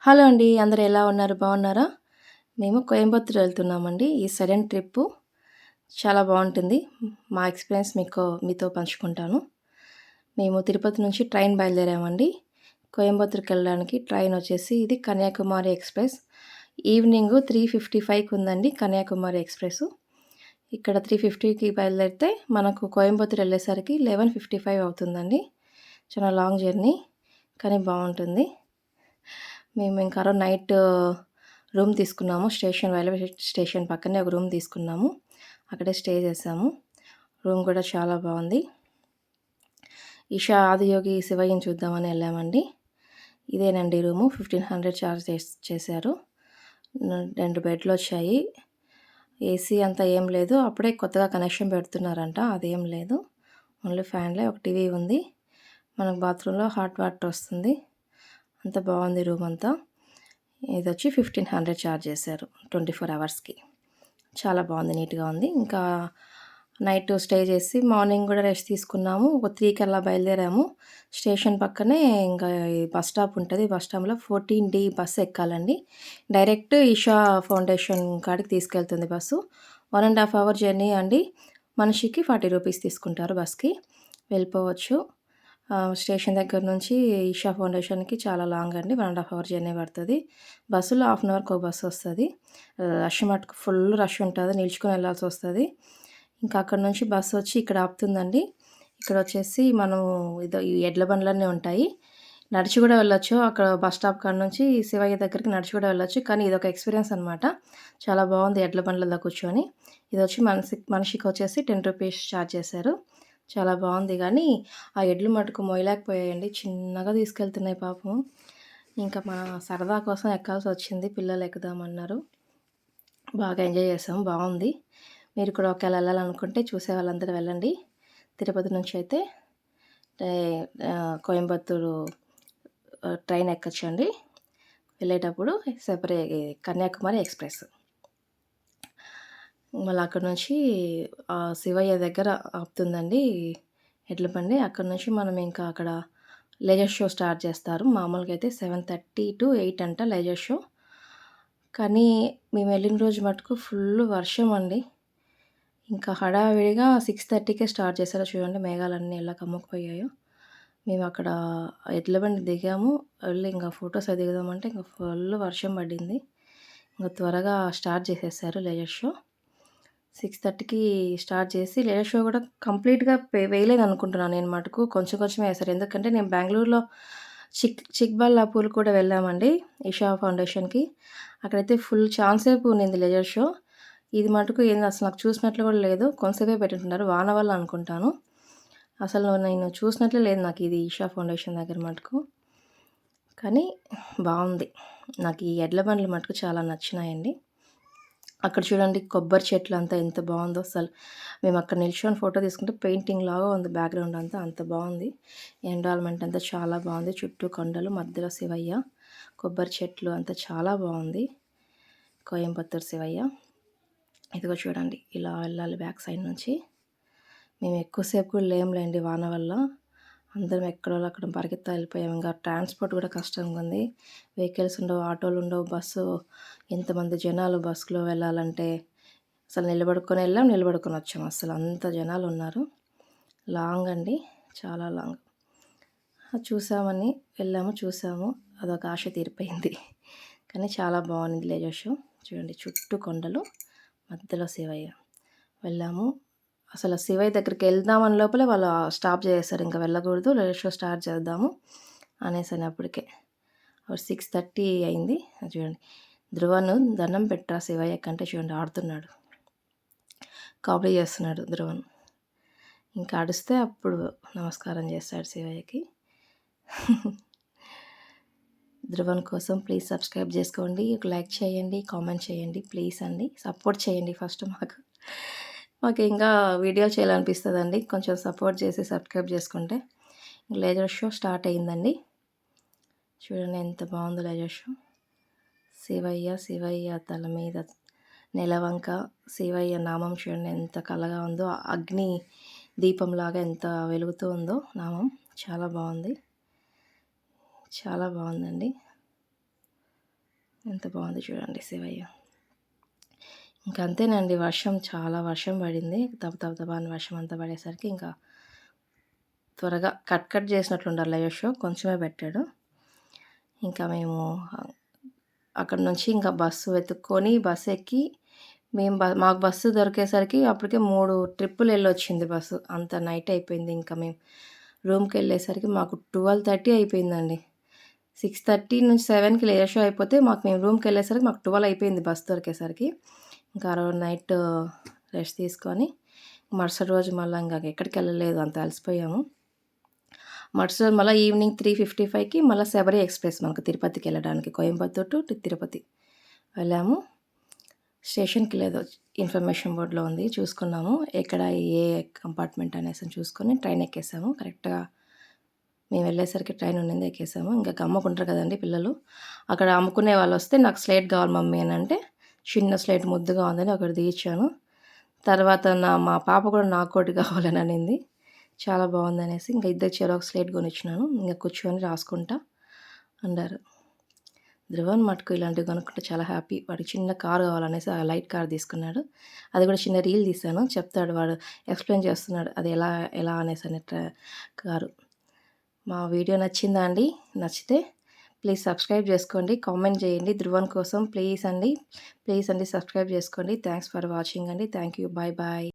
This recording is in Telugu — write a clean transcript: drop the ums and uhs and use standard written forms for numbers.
హలో అండి. అందరూ ఎలా ఉన్నారు? బాగున్నారా? మేము కోయంబత్తూర్ వెళ్తున్నామండి. ఈ సడెన్ ట్రిప్పు చాలా బావుంటుంది. మా ఎక్స్‌పీరియన్స్ మీతో పంచుకుంటాను. మేము తిరుపతి నుంచి ట్రైన్ బయలుదేరామండి. కోయంబత్తూర్‌కెళ్ళడానికి ట్రైన్ వచ్చేసి ఇది కన్యాకుమారి ఎక్స్‌ప్రెస్. ఈవినింగ్ 3:55కి ఉందండి కన్యాకుమారి ఎక్స్‌ప్రెసు. ఇక్కడ 3:50కి బయలుదేరితే మనకు కోయంబత్తూర్ ఎళ్ళేసరికి 11:55 అవుతుందండి. చాలా లాంగ్ జర్నీ కానీ బావుంటుంది. మేము ఇంకా ఆ రోజు నైట్ రూమ్ తీసుకున్నాము. రైల్వే స్టేషన్ పక్కనే ఒక రూమ్ తీసుకున్నాము. అక్కడే స్టే చేసాము. రూమ్ కూడా చాలా బావుంది. ఈషా ఆదియోగి శివయ్యని చూద్దామని వెళ్ళామండి. ఇదేనండి రూము. 1500 చార్జ్ చేశారు. 2 బెడ్‌లొచ్చాయి. ఏసీ అంతా ఏం లేదు. అప్పుడే కొత్తగా కనెక్షన్ పెడుతున్నారంట. అదేం లేదు. ఓన్లీ ఫ్యాన్‌లే. ఒక టీవీ ఉంది. మనకు బాత్రూంలో హాట్ వాటర్ వస్తుంది. అంత బాగుంది రూమ్ అంతా. ఇదొచ్చి 1500 చార్జ్ చేశారు 24 అవర్స్‌కి. చాలా బాగుంది. నీట్‌గా ఉంది. ఇంకా నైట్ స్టే చేసి మార్నింగ్ కూడా రెస్ట్ తీసుకున్నాము. ఒక 3కి అలా బయలుదేరాము. స్టేషన్ పక్కనే ఇంకా ఈ బస్ స్టాప్ ఉంటది. బస్ స్టాప్‌లో 14D బస్సు ఎక్కాలండి. డైరెక్ట్ ఈషా ఫౌండేషన్ కాడికి తీసుకెళ్తుంది బస్సు. 1 ½ అవర్ జర్నీ అండి. మనిషికి 40 రూపీస్ తీసుకుంటారు బస్‌కి. వెళ్ళిపోవచ్చు. స్టేషన్ దగ్గర నుంచి ఈషా ఫౌండేషన్‌కి చాలా లాంగ్ అండి. 1 ½ అవర్ జర్నీ పడుతది. బస్సులో హాఫ్ అన్ అవర్‌కి ఒక బస్సు వస్తది. రష్ మటుకు ఫుల్ రష్ ఉంటది. నిల్చుకొని వెళ్ళాల్సొస్తది. ఇంకా అక్కడి నుంచి బస్సు వచ్చి ఇక్కడ ఆపుతుందండి. ఇక్కడొచ్చేసి మనం ఈ ఎడ్ల బండ్లన్నీ ఉంటాయి. నడిచి కూడా వెళ్ళొచ్చు. అక్కడ బస్ స్టాప్ కాడ నుంచి శివయ్య దగ్గరికి నడిచి కూడా వెళ్ళొచ్చు. కానీ ఇదొక ఎక్స్‌పీరియన్స్ అనమాట. చాలా బాగుంది ఎడ్ల బండ్లలో కూర్చొని. ఇదొచ్చి మనిషికొచ్చేసి 10 రూపీస్ చార్జ్ చేశారు. చాలా బాగుంది గానీ, ఆ ఎడ్లు మటుకు మోయలేకపోయాయండి. చిన్నగా తీసుకెళ్తున్నాయి పాపం. ఇంకా మా సరదా కోసం ఎక్కాల్సొచ్చింది. పిల్లలు ఎక్కుదామన్నారు. బాగా ఎంజాయ్ చేసాం. బాగుంది. మీరు కూడా ఒకవేళ వెళ్ళాలనుకుంటే చూసే వాళ్ళందరూ వెళ్ళండి. తిరుపతి నుంచి అయితే కోయంబత్తూరు ట్రైన్ ఎక్కొచ్చండి. వెళ్ళేటప్పుడు కన్యాకుమారి ఎక్స్‌ప్రెస్. మళ్ళీ అక్కడి నుంచి శివయ్య దగ్గర ఆపుతుందండి ఎడ్ల బండి. అక్కడి నుంచి మనం ఇంకా అక్కడ లెజర్ షో స్టార్ట్ చేస్తారు. మామూలుగా అయితే 7:30 to 8 అంట లెజర్ షో. కానీ మేము వెళ్ళిన రోజు మటుకు ఫుల్ వర్షం అండి. ఇంకా హడావిడిగా 6:30కే స్టార్ట్ చేశారో చూడండి మేఘాలన్నీ ఎలా కమ్ముకుపోయాయో. మేము అక్కడ ఎడ్ల బండి దిగాము. వెళ్ళి ఇంకా ఫొటోస్ అది దిగుదామంటే ఇంక ఫుల్ వర్షం పడింది. ఇంక త్వరగా స్టార్ట్ చేసేసారు లెజర్ షో. 6:30కి స్టార్ట్ చేసి లెజర్ షో కూడా కంప్లీట్‌గా వేయలేదనుకుంటున్నాను నేను మటుకు. కొంచెం కొంచెమే వేశారు. ఎందుకంటే నేను బెంగుళూరులో చిక్బల్లాపూర్ కూడా వెళ్ళామండి ఈషా ఫౌండేషన్‌కి. అక్కడైతే ఫుల్ చాలాసేపు ఉన్నింది లెజర్ షో. ఇది మటుకు ఏంది అసలు నాకు చూసినట్లు కూడా లేదు. కొంతసేపే పెట్టుంటున్నారు. వాన వల్ల అనుకుంటాను. అసలు నేను చూసినట్లే లేదు నాకు ఇది ఈషా ఫౌండేషన్ దగ్గర మటుకు. కానీ బావుంది. నాకు ఈ ఎడ్ల బండ్లు మటుకు చాలా నచ్చినాయండి. అక్కడ చూడండి కొబ్బరి చెట్లు అంతా ఎంత బాగుందో అసలు. మేము అక్కడ నిల్చొని ఫోటో తీసుకుంటే పెయింటింగ్ లాగా ఉంది బ్యాక్‌గ్రౌండ్ అంతా. అంత బాగుంది. ఎన్విరాన్మెంట్ అంతా చాలా బాగుంది. చుట్టూ కొండలు, మధ్యలో శివయ్య, కొబ్బరి చెట్లు అంతా చాలా బాగుంది. కోయంబత్తూర్ శివయ్య. ఇదిగో చూడండి ఇలా వెళ్ళాలి బ్యాక్ సైడ్ నుంచి. మేము ఎక్కువసేపు కూడా లేములేండి వాన వల్ల. అందరం ఎక్కడోళ్ళు అక్కడ పరిగెత్తా వెళ్ళిపోయాము. ఇంకా ట్రాన్స్‌పోర్ట్ కూడా కష్టంగా ఉంది. వెహికల్స్ ఉండవు, ఆటోలు ఉండవు, బస్సు ఎంతమంది జనాలు బస్సులో వెళ్ళాలంటే అసలు నిలబడుకొని వెళ్ళాం, నిలబడుకొని వచ్చాం. అసలు అంత జనాలు ఉన్నారు. లాంగ్ అండి. చాలా లాంగ్. చూసామని వెళ్ళాము, చూసాము. అదొక ఆశ తీరిపోయింది. కానీ చాలా బాగుంది లెజర్ షో. చూడండి చుట్టూ కొండలు, మధ్యలో శివయ్య. వెళ్ళాము. అసలు శివయ్య దగ్గరికి వెళ్దామని లోపలే వాళ్ళు స్టాప్ చేసేసారు. ఇంకా వెళ్ళకూడదు, లెజర్ షో స్టార్ట్ చేద్దాము అనేసని అప్పటికే. 6:30 అయింది. చూడండి ధ్రువను దండం పెట్టరా శివయ్యకి అంటే చూడండి ఆడుతున్నాడు. కామెడీ చేస్తున్నాడు ధ్రువన్. ఇంకా అడిస్తే అప్పుడు నమస్కారం చేస్తాడు శివయ్యకి. ధ్రువన్ కోసం ప్లీజ్ సబ్స్క్రైబ్ చేసుకోండి. ఒక లైక్ చేయండి, కామెంట్ చేయండి ప్లీజ్ అండి. సపోర్ట్ చేయండి ఫస్ట్ మాకు ఇంకా వీడియో చేయాలనిపిస్తుందండి. కొంచెం సపోర్ట్ చేసి సబ్స్క్రైబ్ చేసుకుంటే. లెజర్ షో స్టార్ట్ అయిందండి. చూడండి ఎంత బాగుందో లెజర్ షో. శివయ్య తల మీద నెలవంక, శివయ్య నామం చూడండి ఎంత కళగా ఉందో. అగ్ని దీపంలాగా ఎంత వెలుగుతూ ఉందో నామం. చాలా బాగుంది. చాలా బాగుందండి. ఎంత బాగుంది చూడండి శివయ్య. ఇంకా అంతేనండి, చాలా వర్షం పడింది. తబ అని వర్షం అంతా పడేసరికి ఇంకా త్వరగా కట్ చేసినట్లుండాలి లైవ్ షో, కొంచెమే పెట్టాడు. ఇంకా మేము అక్కడ నుంచి ఇంకా బస్సు వెతుక్కొని బస్సు ఎక్కి మేము మాకు బస్సు దొరికేసరికి అప్పటికే 3 ట్రిప్పులు వెళ్ళొచ్చింది బస్సు. అంత నైట్ అయిపోయింది. ఇంకా మేము రూమ్‌కెళ్ళేసరికి మాకు 12:30 అయిపోయిందండి. 6:30 నుంచి 7కి లేయర్ షో అయిపోతే మేము రూమ్‌కెళ్ళేసరికి మాకు 12 అయిపోయింది బస్ దొరికేసరికి. ఇంకా ఆ రోజు నైట్ రెస్ట్ తీసుకొని మరుసటి రోజు మళ్ళీ ఇంకా ఎక్కడికెళ్ళలేదు, అంత అలసిపోయాము. మరుసటి రోజు మళ్ళీ ఈవినింగ్ 3:55కి మళ్ళీ శబరి ఎక్స్‌ప్రెస్ మనకు తిరుపతికి వెళ్ళడానికి, కోయంబత్తూర్ టు తిరుపతి వెళ్ళాము. స్టేషన్‌కి లేదు, ఇన్ఫర్మేషన్ బోర్డ్‌లో ఉంది, చూసుకున్నాము. ఎక్కడ ఏ కంపార్ట్మెంట్ అనేసి చూసుకొని ట్రైన్ ఎక్కేసాము. కరెక్ట్‌గా మేము వెళ్ళేసరికి ట్రైన్ ఉండింది, ఎక్కేసాము. ఇంకా గమ్మకుంటారు కదండి పిల్లలు. అక్కడ అమ్ముకునే వాళ్ళు వస్తే నాకు స్లేట్ కావాలి మమ్మీ అని అంటే, చిన్న స్లేట్ ముద్దుగా ఉందని ఒకటి తీయించాను. తర్వాత మా పాప కూడా నాకు ఒకటి కావాలని అనింది. చాలా బాగుందనేసి ఇంకా ఇద్దరు చెరొక స్లేట్ కొనిచ్చినాను. ఇంకా కూర్చొని రాసుకుంటా అన్నారు. ధ్రువన్ మటుకు ఇలాంటివి కొనుక్కుంటే చాలా హ్యాపీ. వాడికి చిన్న కారు కావాలనేసి ఆ లైట్ కార్ తీసుకున్నాడు. అది కూడా చిన్న రీల్ తీశాను, చెప్తాడు వాడు, ఎక్స్ప్లెయిన్ చేస్తున్నాడు అది ఎలా అనేసి అనే కారు. మా వీడియో నచ్చిందా అండి? నచ్చితే ప్లీజ్ సబ్స్క్రైబ్ చేసుకోండి, కామెంట్ చేయండి ధ్రువన్ కోసం ప్లీజ్ అండి సబ్స్క్రైబ్ చేసుకోండి. థ్యాంక్స్ ఫర్ వాచింగ్ అండి. Thank you. Bye bye.